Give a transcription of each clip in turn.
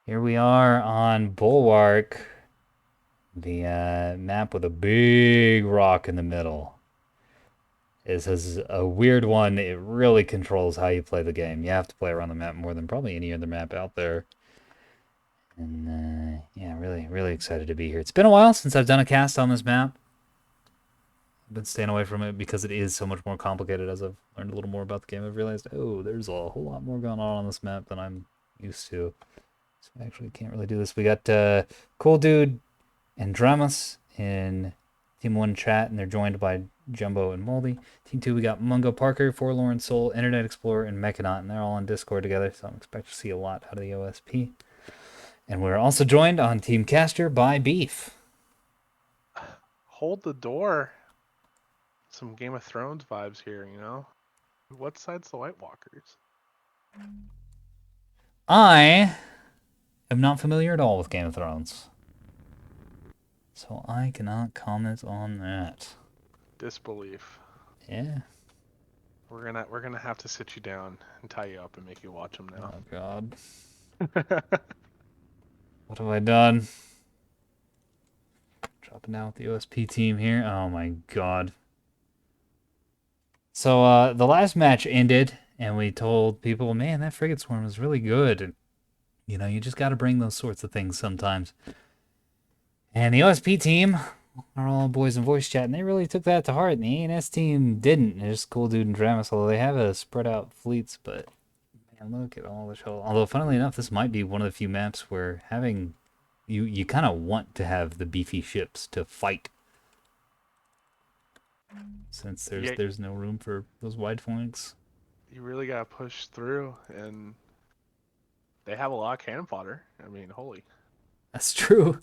Here we are on Bulwark, the map with a big rock in the middle. This is a weird one. It really controls how you play the game. You have to play around the map more than probably any other map out there. And yeah, really excited to be here. It's been a while since I've done a cast on this map. I've been staying away from it because it is so much more complicated as I've learned a little more about the game. I've realized, oh, there's a whole lot more going on this map than I'm used to. So I actually can't really do this. We got Cool Dude and Dramas in Team 1 chat, and they're joined by Jumbo and Moldy. Team 2, we got Mungo Parker, Forlorn Soul, Internet Explorer, and Mechanaut, and they're all on Discord together, so I'm expecting to see a lot out of the OSP. And we're also joined on Team Caster by Beef. Hold the door. Some Game of Thrones vibes here, you know? What side's the White Walkers? I am not familiar at all with Game of Thrones, so I cannot comment on that. Disbelief. Yeah. We're gonna have to sit you down and tie you up and make you watch them now. Oh, God. What have I done? Dropping down with the OSP team here. Oh my god. So the last match ended, and we told people, man, that frigate swarm was really good. And, you know, you just got to bring those sorts of things sometimes. And the OSP team are all boys in voice chat, and they really took that to heart. And the ANS team didn't. It's just Cool Dude and Dramus, although they have a spread out fleets. But man, look at all the show. Although, funnily enough, this might be one of the few maps where having you kind of want to have the beefy ships to fight, since there's no room for those wide flanks. You really gotta push through, and they have a lot of cannon fodder. I mean, holy. That's true.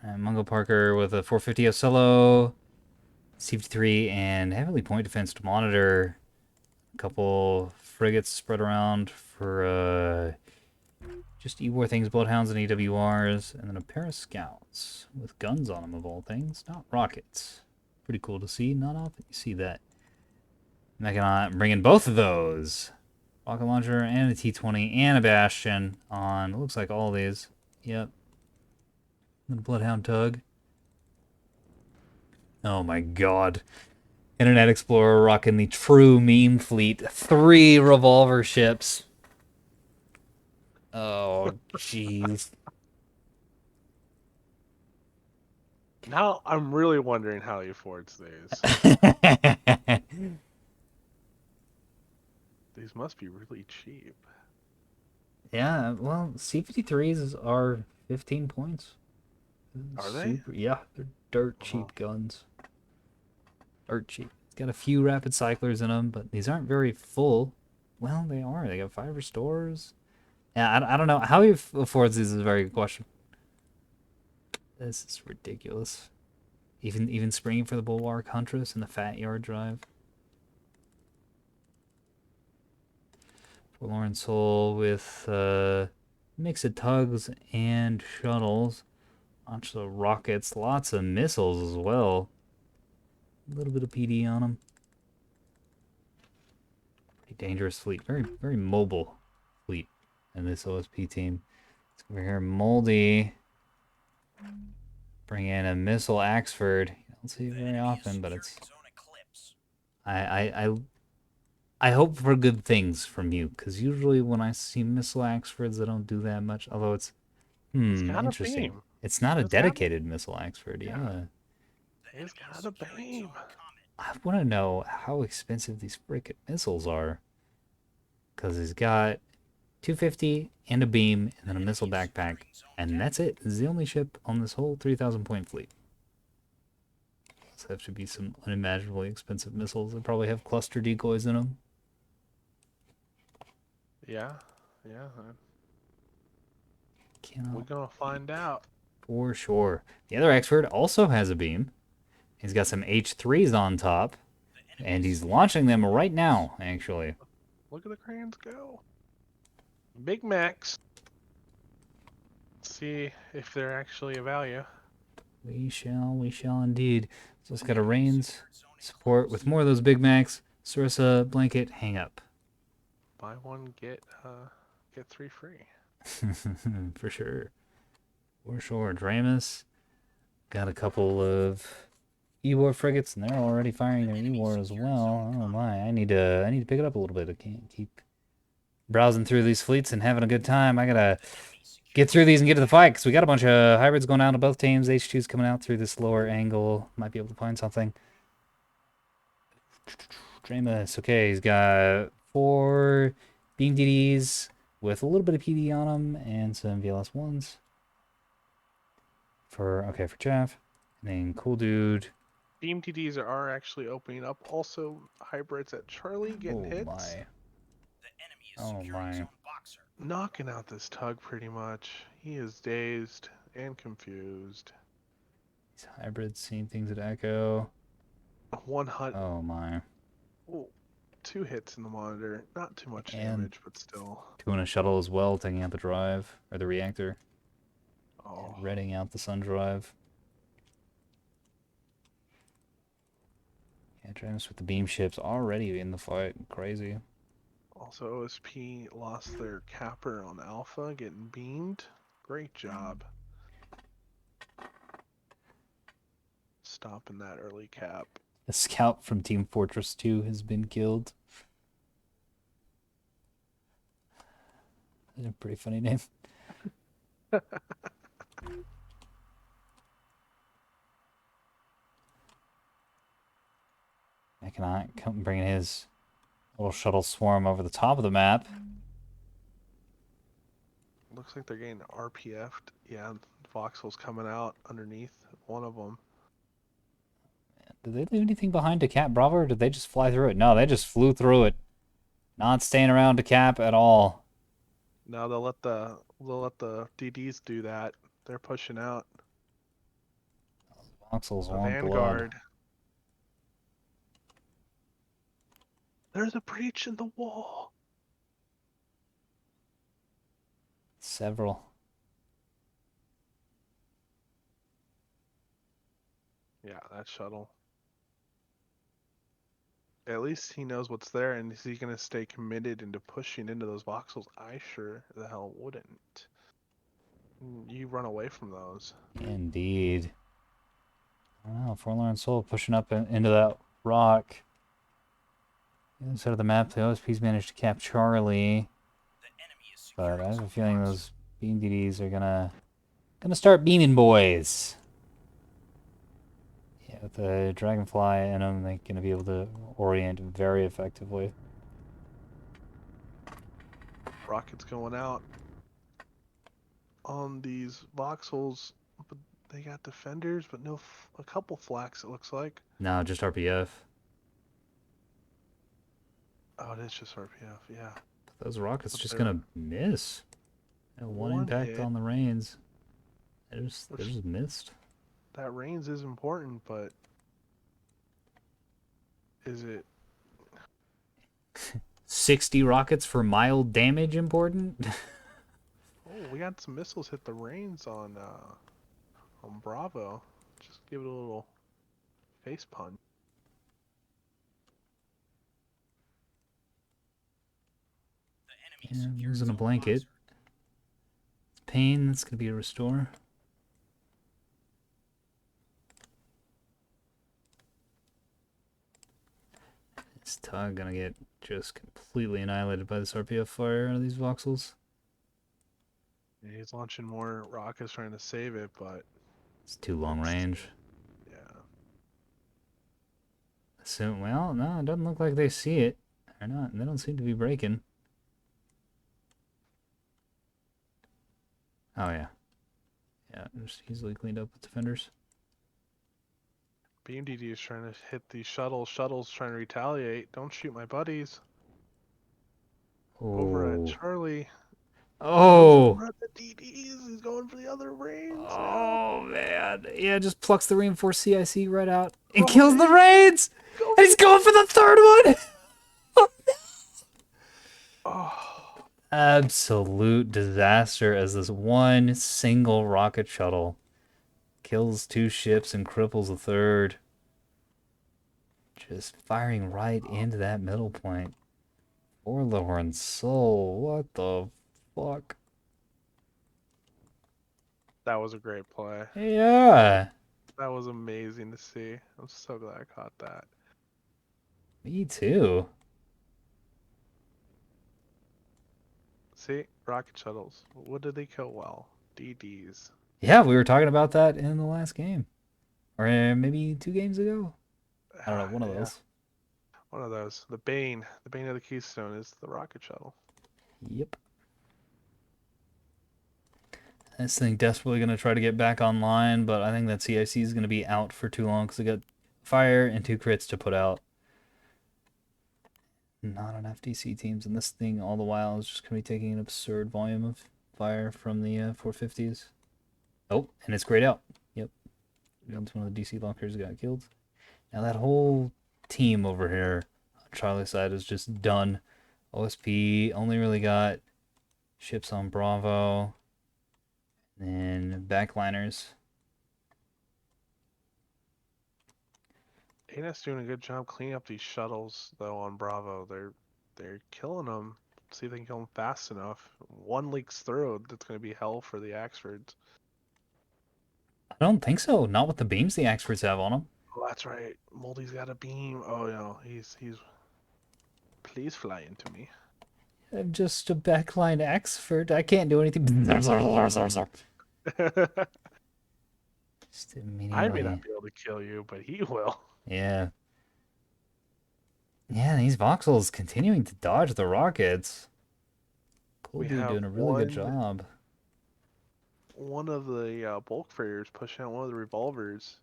And Mungo Parker with a 450 solo, C53, and heavily point defense to monitor. A couple frigates spread around for just E-War things, Bloodhounds and EWRs, and then a pair of scouts with guns on them, of all things, not rockets. Pretty cool to see. Not often you see that. Mechanaut bringing both of those. Rocket launcher and a T-20 and a Bastion on, looks like all these. Yep. The Bloodhound tug. Oh my god. Internet Explorer rocking the true meme fleet. 3 revolver ships. Oh, jeez. Now I'm really wondering how he affords these. These must be really cheap. Yeah, well, C53s are 15 points. Are they? Yeah, they're dirt cheap guns. Dirt cheap. It's got a few rapid cyclers in them, but these aren't very full. Well, they are. They got 5 restores. Yeah, I don't know. How he affords these is a very good question. This is ridiculous. Even springing for the Bulwark Huntress and the Fat Yard Drive. Forlorn Soul with mix of tugs and shuttles. Lots of rockets, lots of missiles as well. A little bit of PD on them. Pretty dangerous fleet. Very mobile fleet in this OSP team. Let's go over here. Moldy. Bring in a missile Axford. You don't see it very often, but it's... I hope for good things from you, because usually when I see missile Axfords, I don't do that much. Although it's got a interesting. beam. It's not a It's got dedicated missile Axford. Yeah. It's got a beam. I want to know how expensive these frickin' missiles are, because he's got 250 and a beam, and then a missile backpack, and that's it. This is the only ship on this whole 3,000 point fleet. So that should be some unimaginably expensive missiles. They probably have cluster decoys in them. Yeah. Cannot We're gonna find out. for sure. The other expert also has a beam. He's got some H3s on top, and he's launching them right now, actually. Look at the crayons go. Big Macs. See if they're actually a value. We shall indeed. So it's got a Reigns support with more of those Big Macs. Sarissa, Blanket, hang up. Buy one, get get 3 free. For sure. For sure. Dramus got a couple of E-war frigates, and they're already firing their E-war as well. Oh my! I need to pick it up a little bit. I can't keep browsing through these fleets and having a good time. I gotta get through these and get to the fight because we got a bunch of hybrids going out to both teams. H2's coming out through this lower angle. Might be able to find something. Dramus. Okay, he's got 4 beam DDs with a little bit of PD on them and some VLS ones. For Jeff. And then Cool Dude. Beam TDs are actually opening up. Also, hybrids at Charlie getting hits. My. Oh my. Knocking out this tug pretty much. He is dazed and confused. These hybrids seeing things at Echo. 100. Oh my. Ooh, 2 hits in the monitor. Not too much And damage, but still. doing a shuttle as well, taking out the drive, or the reactor. Oh. And redding out the sun drive. Yeah, Dramus with the beam ships already in the fight. Crazy. Also, OSP lost their capper on Alpha, getting beamed. Great job. Stopping that early cap. A scout from Team Fortress 2 has been killed. That's a pretty funny name. Mechanite come bringing his little shuttle swarm over the top of the map. Looks like they're getting RPF'd. Yeah, Voxel's coming out underneath one of them. Did they leave anything behind to cap Bravo, or did they just fly through it? No, they just flew through it. Not staying around to cap at all. Now they'll let the DDs do that. They're pushing out. Voxels The want Vanguard. blood. There's a breach in the wall. Several. Yeah, that shuttle. At least he knows what's there, and is he going to stay committed into pushing into those voxels? I sure the hell wouldn't. You run away from those. Indeed. I don't know. Forlorn Soul pushing up into that rock. The other side of the map, the OSP's managed to cap Charlie. But I have a feeling those beam DDs are gonna start beaming boys. Yeah, with the Dragonfly in them, they're gonna be able to orient very effectively. Rockets going out on these voxels, but they got defenders, but no, a couple flaks it looks like. No, just RPF. Oh, it is just RPF, yeah. But those rockets But just gonna miss. One impact hit. on the reins. They just missed. That reins is important, but is it 60 rockets for mild damage important? Oh, we got some missiles hit the reins on Bravo. Just give it a little face punch. Yeah, using a blanket. It's pain, that's gonna be a restore. This Tug gonna get just completely annihilated by this RPF fire out of these voxels. Yeah, he's launching more rockets trying to save it, but It's too long range. yeah. So, well, no, it doesn't look like they see it. They're not. They don't seem to be breaking. Oh yeah, yeah. Just easily cleaned up with defenders. BMDD is trying to hit these shuttles. Shuttles trying to retaliate. Don't shoot my buddies. Over at Charlie. Oh. Over at the DDs. He's going for the other reins. Oh man. Yeah, just plucks the reinforced CIC right out and kills the raids. And he's going for the third one. Oh. Absolute disaster as this one single rocket shuttle kills 2 ships and cripples a third. Just firing right into that middle point. Forlorn Soul, what the That was a great play. Yeah, That was amazing to see. I'm so glad I caught that. me too. See, rocket shuttles. What did they kill well? DDs. Yeah, we were talking about that in the last game. Or maybe 2 games ago. I don't know, one of Yeah, those. one of those. The bane of the Keystone is the rocket shuttle. Yep. This thing desperately going to try to get back online, but I think that CIC is going to be out for too long because it got fire and 2 crits to put out. Not enough DC teams, and this thing all the while is just going to be taking an absurd volume of fire from the 450s. Oh, and it's grayed out. Yep. Means one of the DC lockers got killed. Now that whole team over here on Charlie side is just done. OSP only really got ships on Bravo, and backliners. ANS doing a good job cleaning up these shuttles though on Bravo. They're killing them. See if they can kill them fast enough. One leaks through. That's going to be hell for the Axfords. I don't think so. Not with the beams the experts have on them. Oh, that's right. Moldy's got a beam. Oh no, he's. Please fly into me. I'm just a backline expert. I can't do anything. Just I may not immediately. be able to kill you, but he will. Yeah. Yeah, these voxels continuing to dodge the rockets. Cool We dude have doing a really good one job. one of the bulk farriers pushing out one of the revolvers,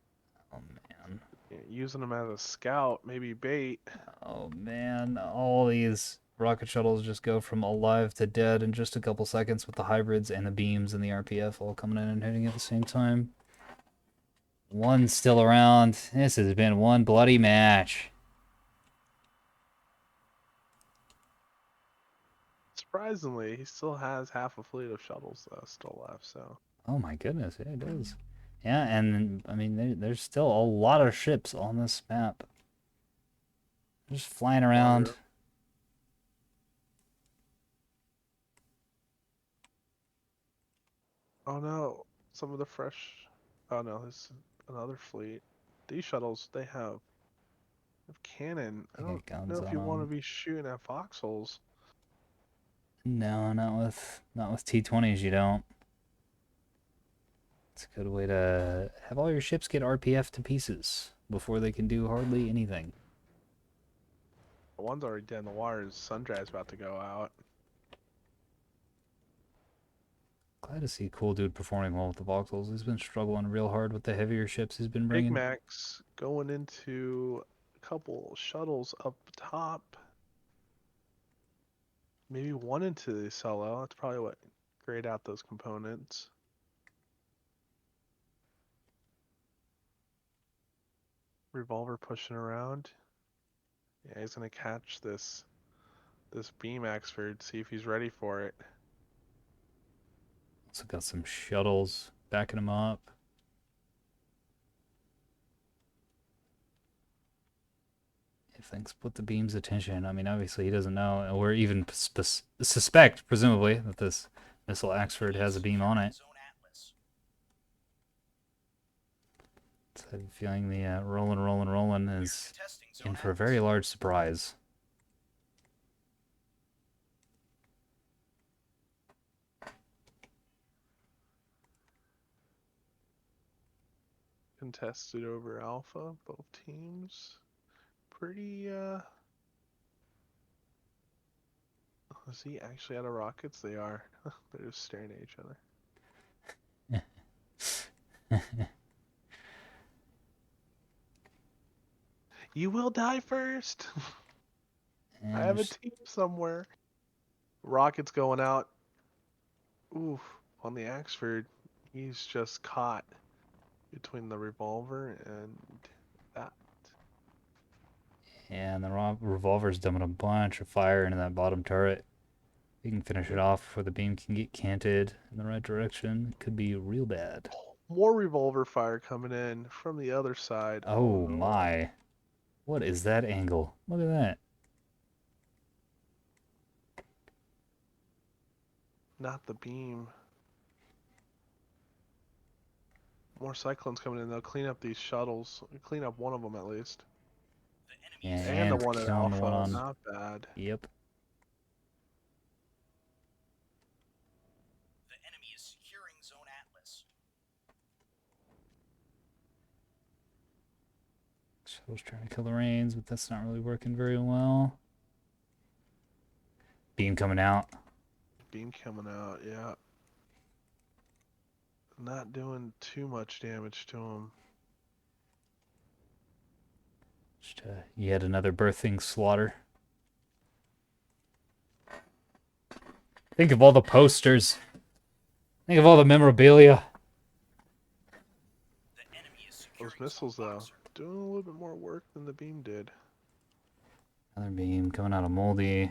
Oh man. using them as a scout, maybe bait. Oh man. All these rocket shuttles just go from alive to dead in just a couple seconds with the hybrids and the beams and the RPF all coming in and hitting at the same time. One's still around. This has been one bloody match. Surprisingly, he still has half a fleet of shuttles still left. So Oh my goodness, yeah, it does. Yeah, and I mean, there's still a lot of ships on this map. Just flying around. water. Oh no, some of the fresh. Oh no, there's another fleet. These shuttles, they have cannon. I They don't got guns know if on you want to them. be shooting at foxholes. No, not with T20s. You don't. It's a good way to have all your ships get RPF to pieces before they can do hardly anything. The one's already dead in the water. Sundrive's about to go out. Glad to see Cool Dude performing well with the voxels. He's been struggling real hard with the heavier ships he's been Big bringing. Macs going into a couple shuttles up top. Maybe one into the solo. That's probably what grayed out those components. Revolver pushing around. Yeah, he's gonna catch this beam Axford, see if he's ready for it. Also got some shuttles backing him up. If things put the beam's attention, I mean, obviously he doesn't know, or even suspect, presumably, that this missile Axford has a beam on it. So I have a feeling the rolling is in for a very large surprise. Contested over Alpha, both teams. Pretty, is he actually out of rockets? They are. They're just staring at each other. You will die first! I And have a there's team somewhere. Rockets going out. Oof, on the Axford. He's just caught between the revolver and that. and the revolver's dumping a bunch of fire into that bottom turret. We can finish it off before the beam can get canted in the right direction. It could be real bad. More revolver fire coming in from the other side. Oh Oh no. my. What is that angle? Look at that. Not the beam. More cyclones coming in. They'll clean up these shuttles. Clean up one of them at least. Yeah, And the and one at killing the one Alpha. on. Not bad. Yep. Shuttle's trying to kill the rains, but that's not really working very well. Beam coming out. Beam coming out, yeah. Not doing too much damage to him. Just yet another birthing slaughter. Think of all the posters. Think of all the memorabilia. Those missiles, though, doing a little bit more work than the beam did. Another beam coming out of Moldy.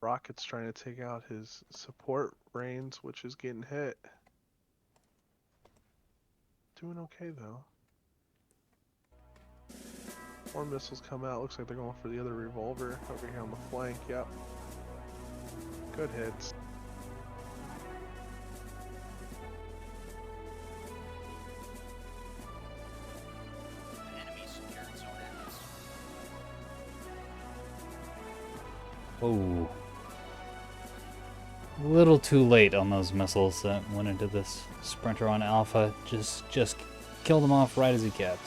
Rocket's trying to take out his support brains, which is getting hit. Doing okay, though. More missiles come out. Looks like they're going for the other revolver over here on the flank. Yep. Good hits. Whoa. A little too late on those missiles that went into this sprinter on Alpha. Just killed them off right as he kept.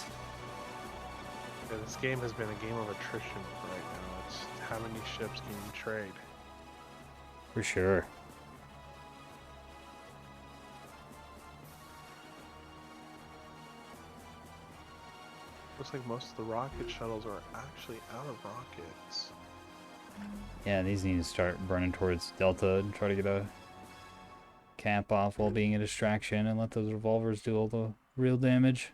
Yeah, this game has been a game of attrition right now. It's how many ships can you trade? For sure. Looks like most of the rocket shuttles are actually out of rockets. Yeah, these need to start burning towards Delta and try to get a cap off while being a distraction and let those revolvers do all the real damage.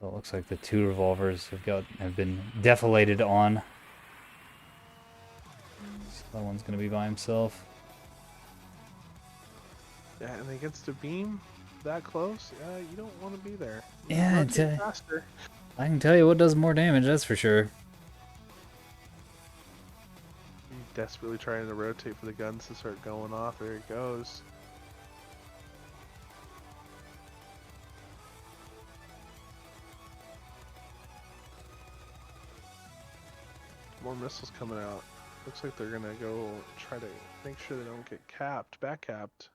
So it looks like the two revolvers have been defilated on. So that one's gonna be by himself. Yeah, and against a beam that close, you don't want to be there. Yeah, Rotate faster. I can tell you what does more damage, that's for sure. Desperately trying to rotate for the guns to start going off. There it goes. More missiles coming out. Looks like they're gonna go try to make sure they don't get capped, back capped.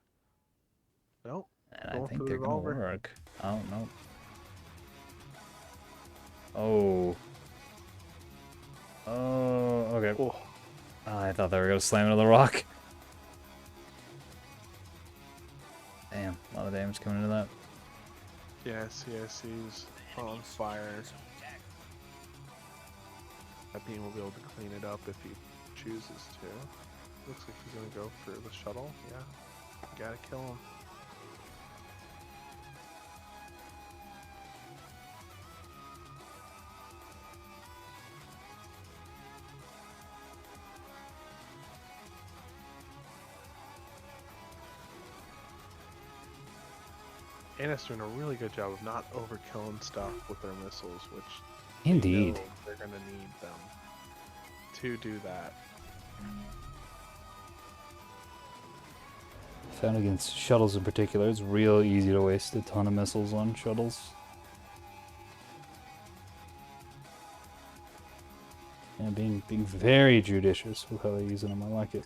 Nope. And I Going think for the they're gonna revolver. work. Oh, no. Oh. Oh, okay. Oh, Oh, I thought they were gonna slam into the rock. Damn, a lot of damage coming into that. yeah, CIC's on fire. That beam will be able to clean it up if he chooses to. Looks like he's gonna go for the shuttle. Yeah, gotta kill him. Anna's doing a really good job of not overkilling stuff with their missiles, which Indeed. they know they're gonna need them to do that. Found against shuttles in particular, it's real easy to waste a ton of missiles on shuttles. And being very judicious with how they're using them, I like it.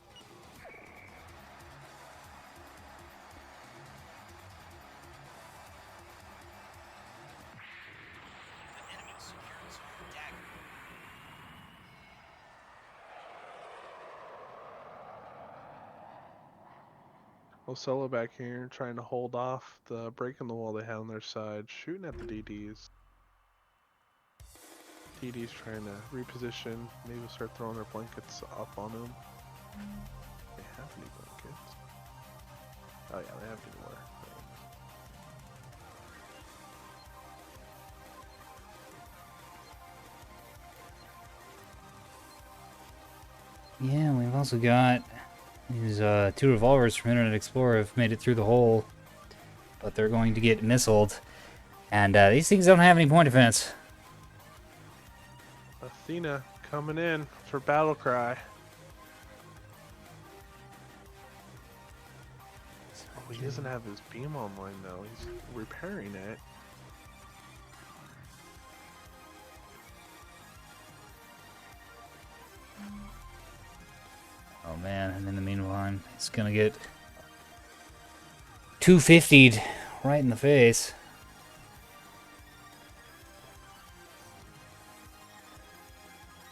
Solo back here trying to hold off the break in the wall they had on their side, shooting at the DDs. DD's trying to reposition, maybe start throwing their blankets up on them. They have any blankets? Oh yeah, they have any more. Yeah, we've also got these two revolvers from Internet Explorer have made it through the hole, but they're going to get missiled. And these things don't have any point defense. Athena coming in for battle cry. Well, he doesn't have his beam online though. He's repairing it. Oh man, and in the meantime, he's gonna get 250'd right in the face.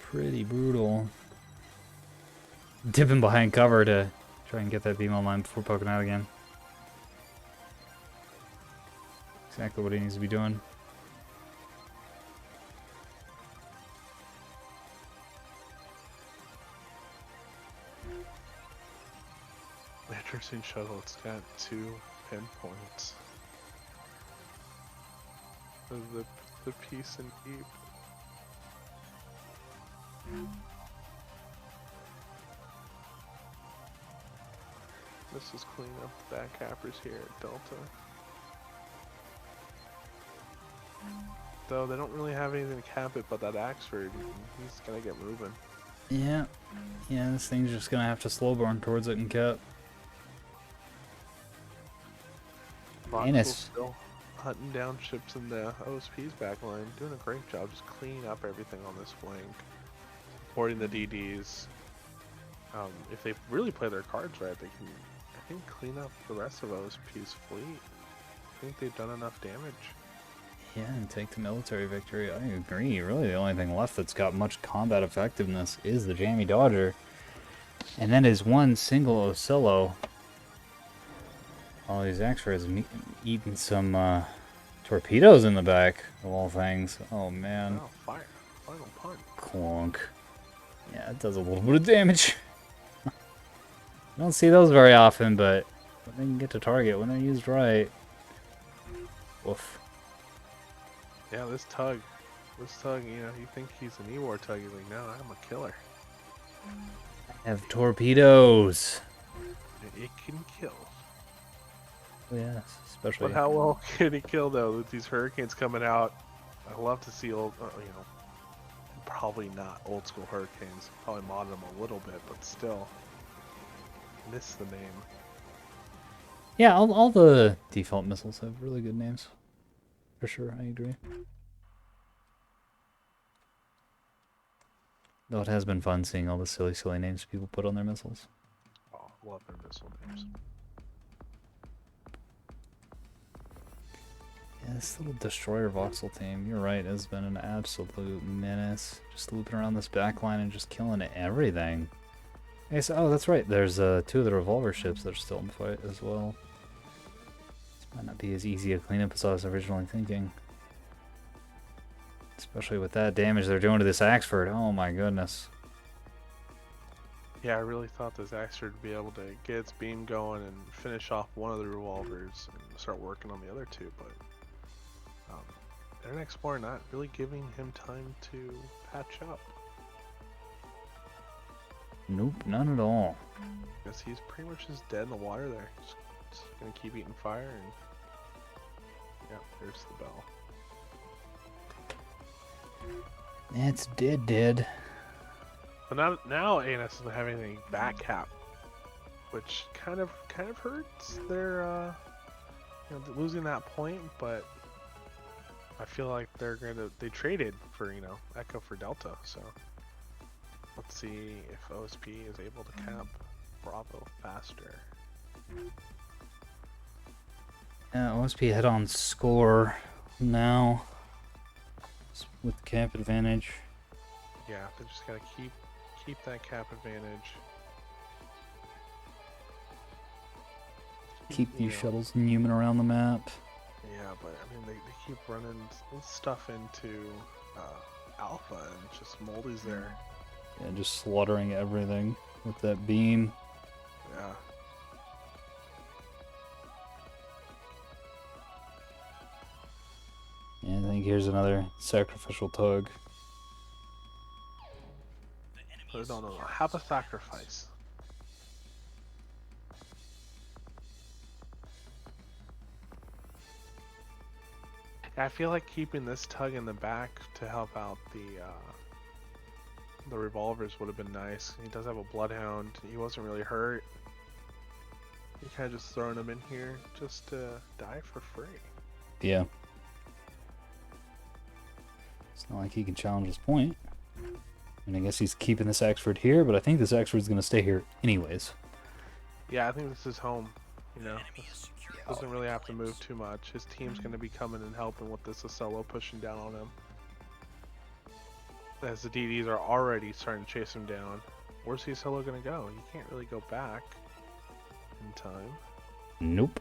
Pretty brutal. Dipping behind cover to try and get that beam online before poking out again. Exactly what he needs to be doing. Interesting shuttle. It's got 2 pinpoints. The piece in deep. This is cleaning up the back cappers here at Delta. Though they don't really have anything to cap it but that Axford. He's gonna get moving. Yeah. Yeah, this thing's just gonna have to slow burn towards it and cap. Rock's still hunting down ships in the OSP's backline, doing a great job just cleaning up everything on this flank, supporting the DDs. If they really play their cards right, they can, I think, clean up the rest of OSP's fleet. I think they've done enough damage. Yeah, and take the military victory. I agree. Really, the only thing left that's got much combat effectiveness is the Jammy Dodger. And that is one single Ocello. All these extras eating some torpedoes in the back, of all things. Oh, man. Oh, fire. Final punch. Clunk. Yeah, it does a little bit of damage. I don't see those very often, but when they can get to target, when they're used right. Woof. Yeah, this tug, you know, you think he's an E-War tug, you're like, no, I'm a killer. I have torpedoes. It can kill. Yes, especially. But how well can he kill though with these hurricanes coming out? I love to see old, you know, probably not old school hurricanes. Probably mod them a little bit, but still, miss the name. Yeah, all the default missiles have really good names. For sure, I agree. Though it has been fun seeing all the silly names people put on their missiles. Oh, love their missile names. Yeah, this little destroyer voxel team, you're right, has been an absolute menace. Just looping around this backline and just killing everything. Okay, so, oh, that's right, there's 2 of the revolver ships that are still in fight as well. This might not be as easy a cleanup as I was originally thinking. Especially with that damage they're doing to this Axford. Oh my goodness. Yeah, I really thought this Axford would be able to get its beam going and finish off one of the revolvers and start working on the other 2, but Internet Explorer not really giving him time to patch up. Nope, none at all. Because he's pretty much just dead in the water there. Just gonna keep eating fire and yeah, there's the bell. It's dead. But now ANS doesn't have anything back cap, which kind of hurts their you know, losing that point, but I feel like they traded for, you know, Echo for Delta, so let's see if OSP is able to cap Bravo faster. Yeah, OSP head on score now with cap advantage. Yeah, they just gotta keep that cap advantage. Keep these know, shuttles newman around the map. Yeah, but I mean, they keep running stuff into Alpha and just Moldy's there. Yeah, just slaughtering everything with that beam. Yeah. And I think here's another sacrificial tug. No. Have a sacrifice. I feel like keeping this tug in the back to help out the revolvers would have been nice. He does have a bloodhound. He wasn't really hurt. You're kind of just throwing them in here just to die for free. Yeah. It's not like he can challenge his point. And I guess he's keeping this Axford here, but I think this Axford's going to stay here anyways. Yeah, I think this is home. You know, doesn't really have to move too much. His team's going to be coming and helping with this Acello pushing down on him. As the DDs are already starting to chase him down. Where's the Acello going to go? You can't really go back in time. Nope.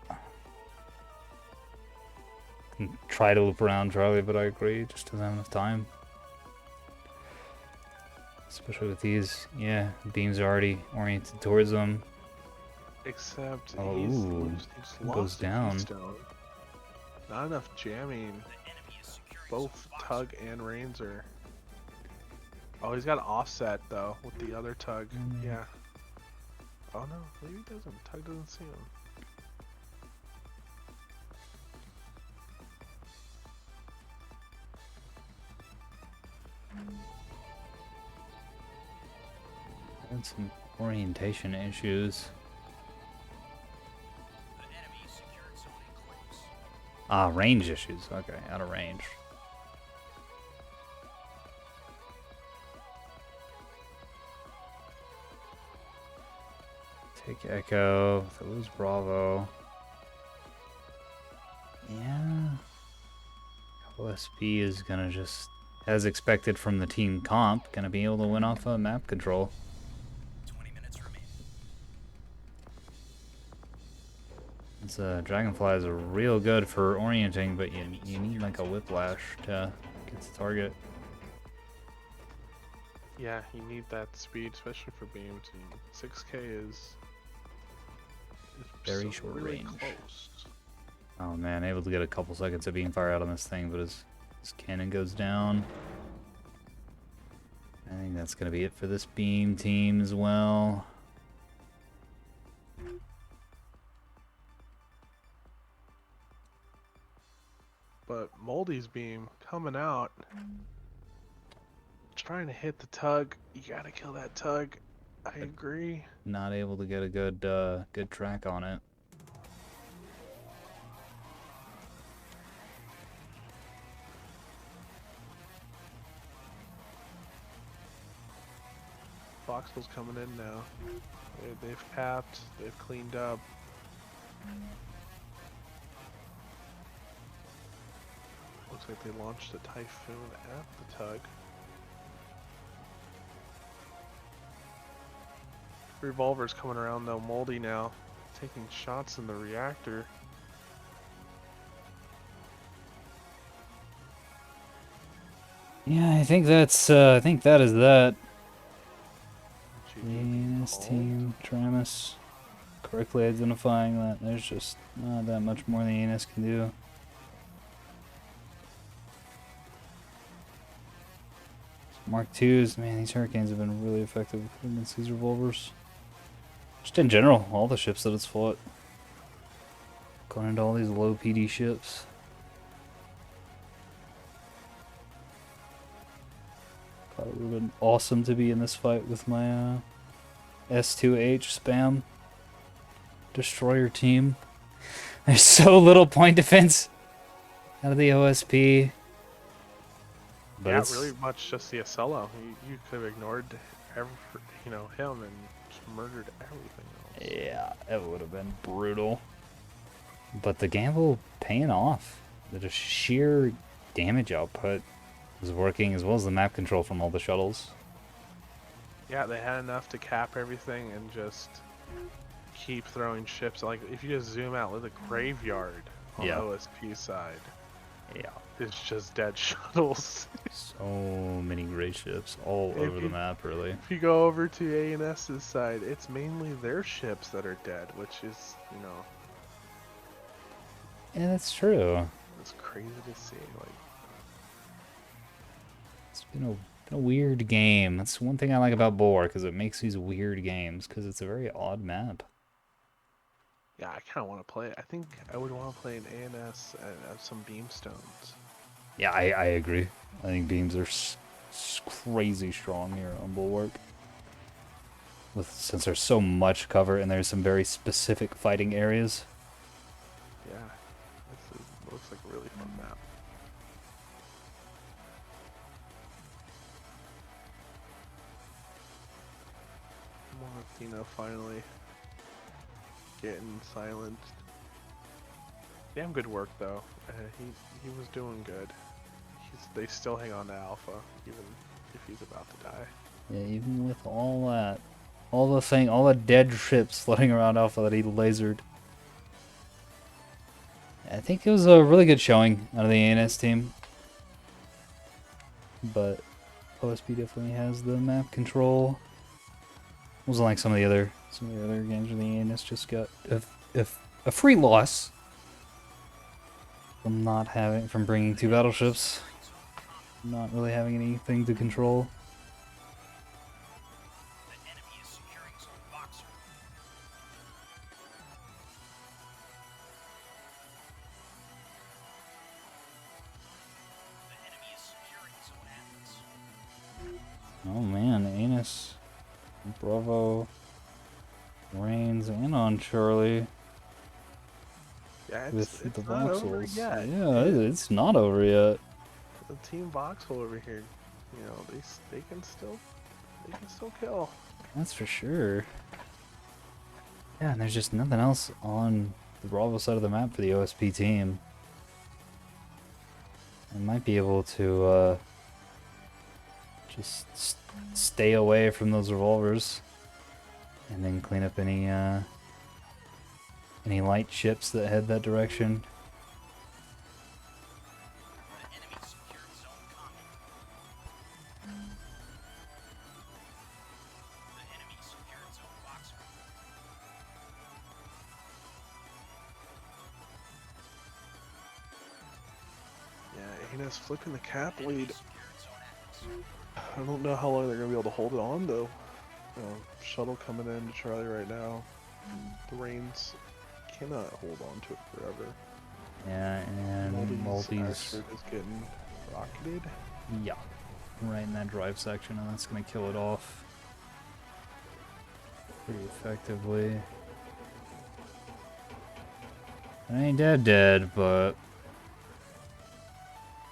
Can try to loop around Charlie, but I agree. Just doesn't have enough time. Especially with these, yeah, beams are already oriented towards them. Except Oh, he's ooh, just goes lost down. Keystone. Not enough jamming. Both Tug and Reigns are. Oh, he's got an offset though with the other Tug. Yeah. Oh no, maybe he doesn't. Tug doesn't see him. Had some orientation issues. Ah, range issues. Okay, out of range. Take Echo. That was Bravo. Yeah. OSP is gonna just, as expected from the team comp, gonna be able to win off map control. 20 minutes remaining. This Dragonflies are real good for orienting, but you need like a whiplash to get to target. Yeah, you need that speed, especially for beams. 6K is Very so short really range. Close. Oh man, able to get a couple seconds of beam fire out on this thing, but his cannon goes down. I think that's gonna be it for this beam team as well. But Moldy's beam coming out, trying to hit the Tug. You gotta kill that Tug. I agree. Not able to get a good good track on it. Foxhill's coming in now. They've capped. They've cleaned up. Looks like they launched a Typhoon at the Tug. Revolver's coming around though. Moldy now, taking shots in the reactor. Yeah, I think that's I think that is that. GG This called. team, Tramis, correctly identifying that there's just not that much more than Enos can do. Mark IIs, man, these Hurricanes have been really effective against these revolvers. Just in general, all the ships that it's fought. Going into all these low PD ships. Thought it would have been awesome to be in this fight with my S2H spam destroyer team. There's so little point defense out of the OSP. But Yeah, it's really much just the Acello. You could have ignored him and just murdered everything else. yeah, it would have been brutal. But the gamble paying off. The sheer damage output was working, as well as the map control from all the shuttles. Yeah, they had enough to cap everything and just keep throwing ships. Like, if you just zoom out, look at the graveyard on Yeah. the OSP side. Yeah. It's just dead shuttles. So many gray ships all If over the you- map, really. If you go over to A&S's side, it's mainly their ships that are dead, which is, Yeah, that's true. it's crazy to see. Like, It's been a weird game. That's one thing I like about Bulwark, because it makes these weird games, because it's a very odd map. yeah, I kind of want to play it. I think I would want to play an A&S and have some beamstones. Yeah, I agree. I think beams are crazy strong here on Bulwark. since there's so much cover and there's some very specific fighting areas. Yeah, looks like a really fun map. Athena finally getting silenced. Damn good work though. He was doing good. They still hang on to Alpha even if he's about to die. Yeah, even with all that, all the dead ships floating around Alpha that he lasered. I think it was a really good showing out of the ANS team. But OSP definitely has the map control. It wasn't like some of the other games where the ANS just got a free loss from bringing 2 battleships, not really having anything to control. The enemy is securing zone boxer. The enemy is securing zone atlas. Oh man, ANS, Bravo, Reigns, and on Charlie. Yeah, With it's the not over voxels. yet. Yeah, it's not over yet. The team Voxel over here, you know, they can still kill. That's for sure. Yeah, and there's just nothing else on the Bravo side of the map for the OSP team. I might be able to just stay away from those revolvers, and then clean up any light ships that head that direction. The enemy secured zone common. The enemy secured zone boxer. Yeah, Ana's flipping the cap The enemy lead. secured zone atlas. I don't know how long they're gonna be able to hold it on though. Shuttle coming in to Charlie right now. The Reigns cannot hold on to it forever. Yeah, and Maltese. Ashford is getting rocketed. Yeah, right in that drive section, and that's gonna kill it off pretty effectively. It ain't dead, but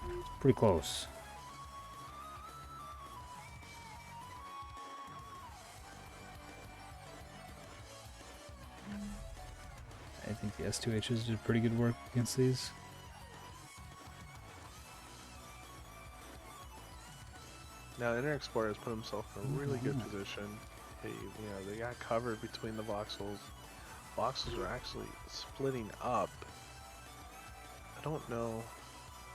it's pretty close. I think the S2Hs did pretty good work against these. Now Inter Explorer has put himself in a really good position. They got covered between the voxels. Voxels are actually splitting up. I don't know.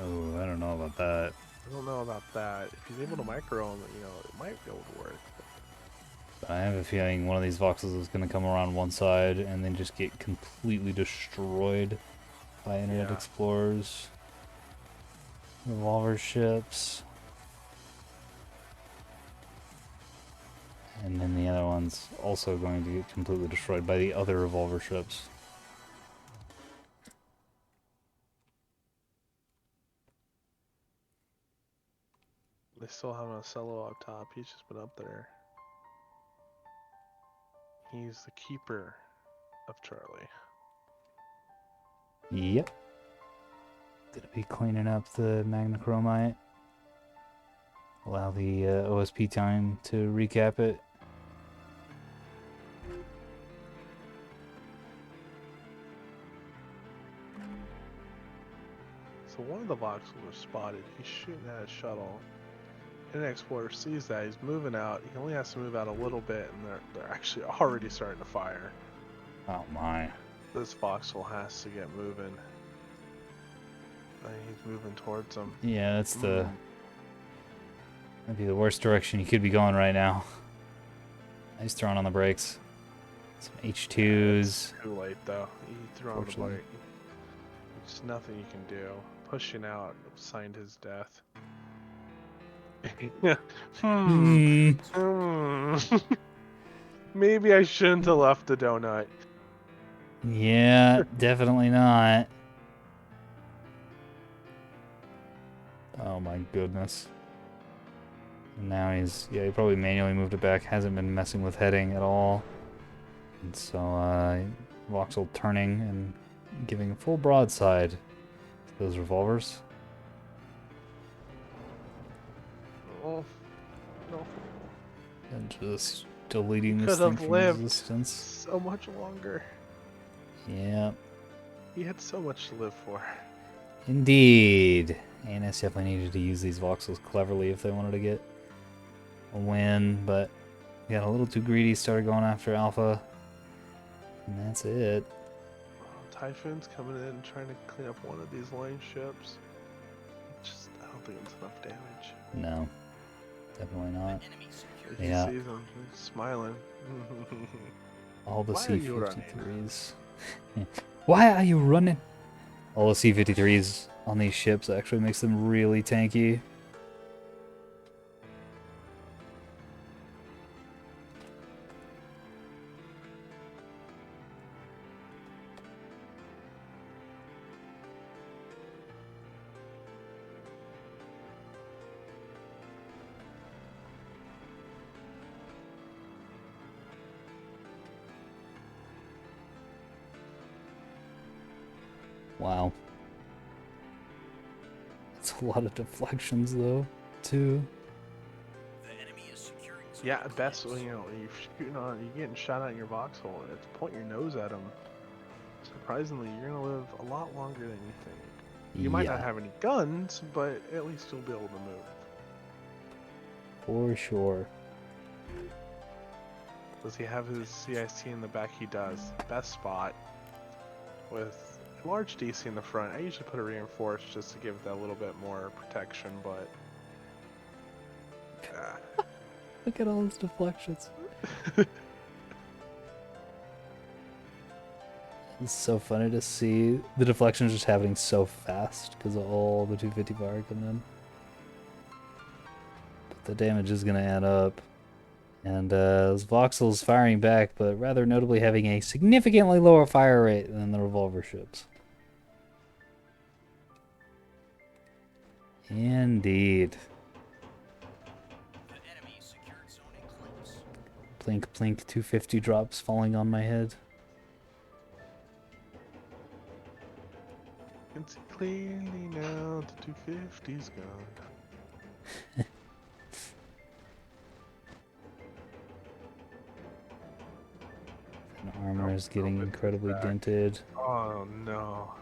Oh, I don't know about that. I don't know about that. If he's able to micro him, it might be able to work. I have a feeling one of these voxels is going to come around one side and then just get completely destroyed by Internet Yeah. Explorers, revolver ships, and then the other one's also going to get completely destroyed by the other revolver ships. They still have a solo up top. He's just been up there. He's the keeper of Charlie. Yep. Gonna be cleaning up the Magnachromite. Allow the OSP time to recap it. So one of the voxels are spotted. He's shooting at a shuttle. Internet Explorer sees that. He's moving out. He only has to move out a little bit, and they're actually already starting to fire. Oh my. This voxel has to get moving. He's moving towards them. Yeah, that's that'd be the worst direction you could be going right now. He's throwing on the brakes. Some H2s. Too late though. He threw on the Fortunately. brake. There's nothing you can do. Pushing out signed his death. Maybe I shouldn't have left the donut. Yeah, definitely not. Oh my goodness. And now he probably manually moved it back. Hasn't been messing with heading at all. And so, Voxel turning and giving a full broadside to those revolvers. Oh, no. And just deleting He this could thing have from lived existence. so much longer. Yeah, He had so much to live for. indeed. ANS definitely needed to use these voxels cleverly if they wanted to get a win, but got a little too greedy, started going after Alpha, and that's it. Typhoon's coming in trying to clean up one of these line ships. Just, I don't think it's enough damage. No, definitely not. Enemy secured. He Yeah. sees him, he's smiling. All the Why are you running? C-53s. Why are you running? All the C-53s on these ships actually makes them really tanky. Wow. That's a lot of deflections, though, too. The enemy is securing. Yeah, best, you know, you're shooting on, you're getting shot at in your voxhole, and it's point your nose at him. Surprisingly, you're gonna live a lot longer than you think. You might not have any guns, but at least you'll be able to move. For sure. Does he have his CIC in the back? He does. Best spot. With a large DC in the front. I usually put a reinforced just to give that a little bit more protection, but... Look at all those deflections. It's so funny to see the deflections just happening so fast because of all the 250 fire coming in. But the damage is going to add up. And those voxels firing back, but rather notably having a significantly lower fire rate than the revolver ships. Indeed. The enemy secured zoning close. Plink, plink, 250 drops falling on my head. You can see clearly now the 250's gone. And armor is getting it's incredibly back. dented. Oh no.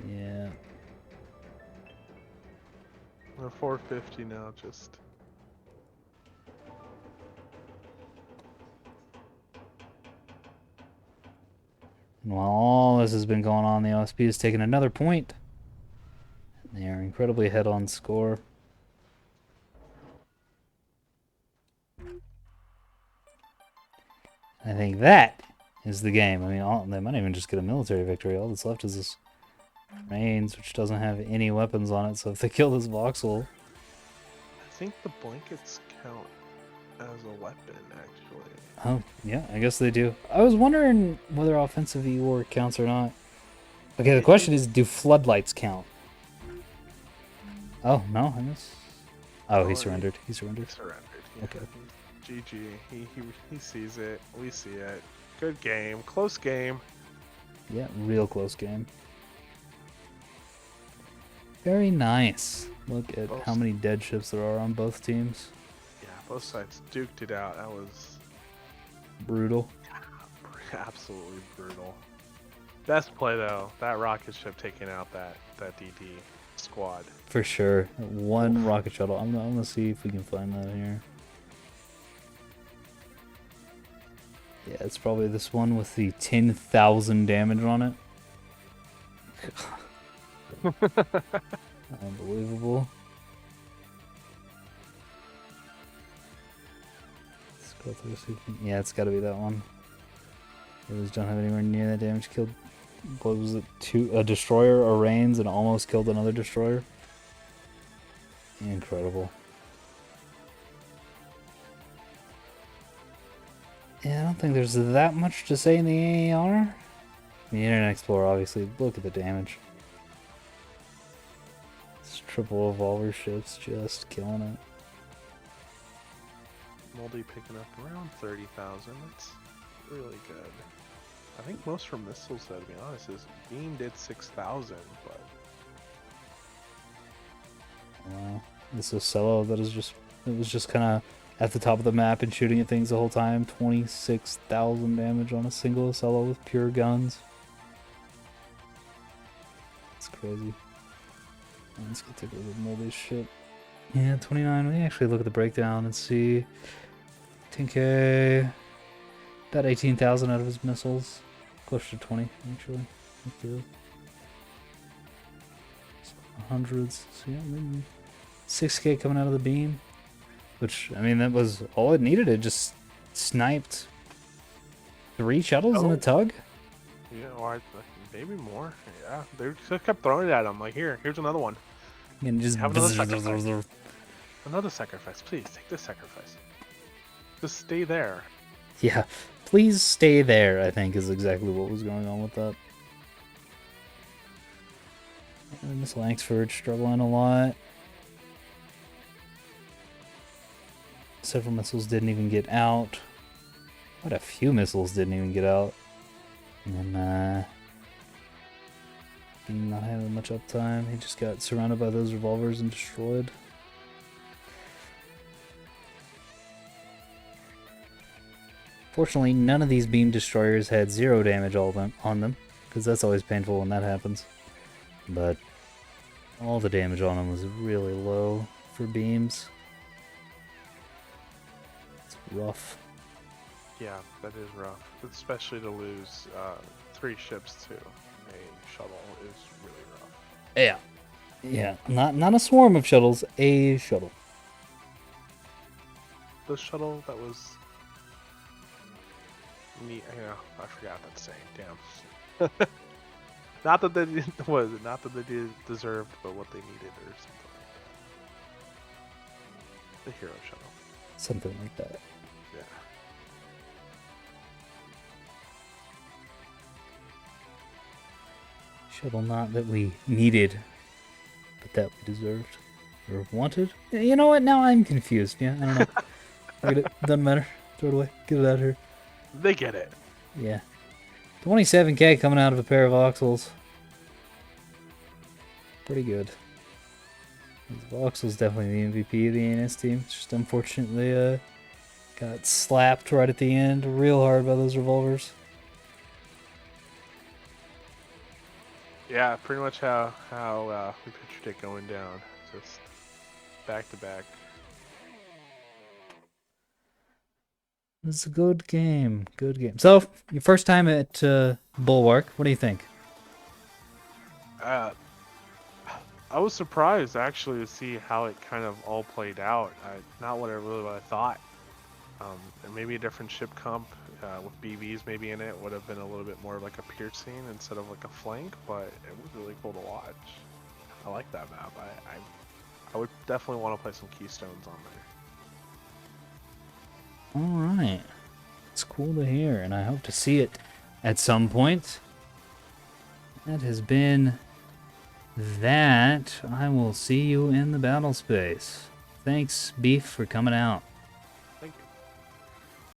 Yeah. We're 450 now, just... And while all this has been going on, the OSP has taken another point. And they are incredibly ahead on score. I think that is the game. I mean, they might even just get a military victory. All that's left is this Reigns, which doesn't have any weapons on it. So if they kill this voxel, I think the blankets count as a weapon, actually. oh yeah, I guess they do. I was wondering whether offensive war counts or not. Okay, the question is, do floodlights count? Oh no, I guess. Oh, he surrendered. He surrendered. Surrendered. Yeah. Okay. GG. He sees it. We see it. Good game. Close game. Yeah, real close game. Very nice. Look at how many dead ships there are on both teams. Yeah, both sides duked it out. That was Brutal. absolutely brutal. Best play though, that rocket ship taking out that DD squad. For sure. One rocket shuttle. I'm gonna see if we can find that here. Yeah, it's probably this one with the 10,000 damage on it. Unbelievable. Let's go through see if we- yeah, it's gotta be that one. Those don't have anywhere near that damage. Killed, what was it? A destroyer, a Reigns, and almost killed another destroyer. Incredible. Yeah, I don't think there's that much to say in the AAR. The Internet Explorer, obviously. Look at the damage. It's triple revolver ships just killing it. Moldy picking up around 30,000. That's really good. I think most for missiles, though, to be honest, is Beam did 6,000, but This is Cello that is just, it was just kind of at the top of the map and shooting at things the whole time. 26,000 damage on a single Cello with pure guns. It's crazy. Let's go take a look at Moldy's shit. Yeah, 29. We actually look at the breakdown and see 10k, about 18,000 out of his missiles. Closer to 20, actually. Hundreds. So yeah, maybe 6k coming out of the beam. Which, I mean, that was all it needed. It just sniped 3 shuttles and a tug. yeah, or maybe more. Yeah, they just kept throwing it at him. Like, here's another one. And just Have another sacrifice. Another sacrifice, please take this sacrifice. Just stay there. Yeah, please stay there, I think, is exactly what was going on with that. Miss Langsford struggling a lot. Several missiles didn't even get out. Quite a few missiles didn't even get out. And then, Beam not having much uptime. He just got surrounded by those revolvers and destroyed. Fortunately, none of these beam destroyers had 0 damage on them, because that's always painful when that happens. But all the damage on them was really low for beams. It's rough. Yeah, that is rough. Especially to lose 3 ships to a shuttle is really rough. Yeah. Yeah, not a swarm of shuttles, a shuttle. The shuttle that was neat. Yeah, I forgot that saying. Damn. Not that they didn't, was it? Not that they did deserved, but what they needed or something like that. The hero shuttle. Something like that. Yeah. Shuttle not that we needed, but that we deserved. Or wanted? You know what? Now I'm confused. Yeah, I don't know. Forget it. Doesn't matter. Throw it away. Get it out of here. They get it. Yeah. 27k coming out of a pair of voxels. Pretty good. Voxel's definitely the MVP of the ANS team. It's just unfortunately got slapped right at the end real hard by those revolvers. Yeah, pretty much how we pictured it going down. Just back to back. It's a good game. Good game. So, your first time at Bulwark, what do you think? I was surprised actually to see how it kind of all played out. Not what I thought. And maybe a different ship comp with BVs maybe in it would have been a little bit more of like a piercing instead of like a flank, but it was really cool to watch. I like that map. I would definitely want to play some Keystones on there. Alright. It's cool to hear, and I hope to see it at some point. That has been that. I will see you in the battle space. Thanks, Beef, for coming out.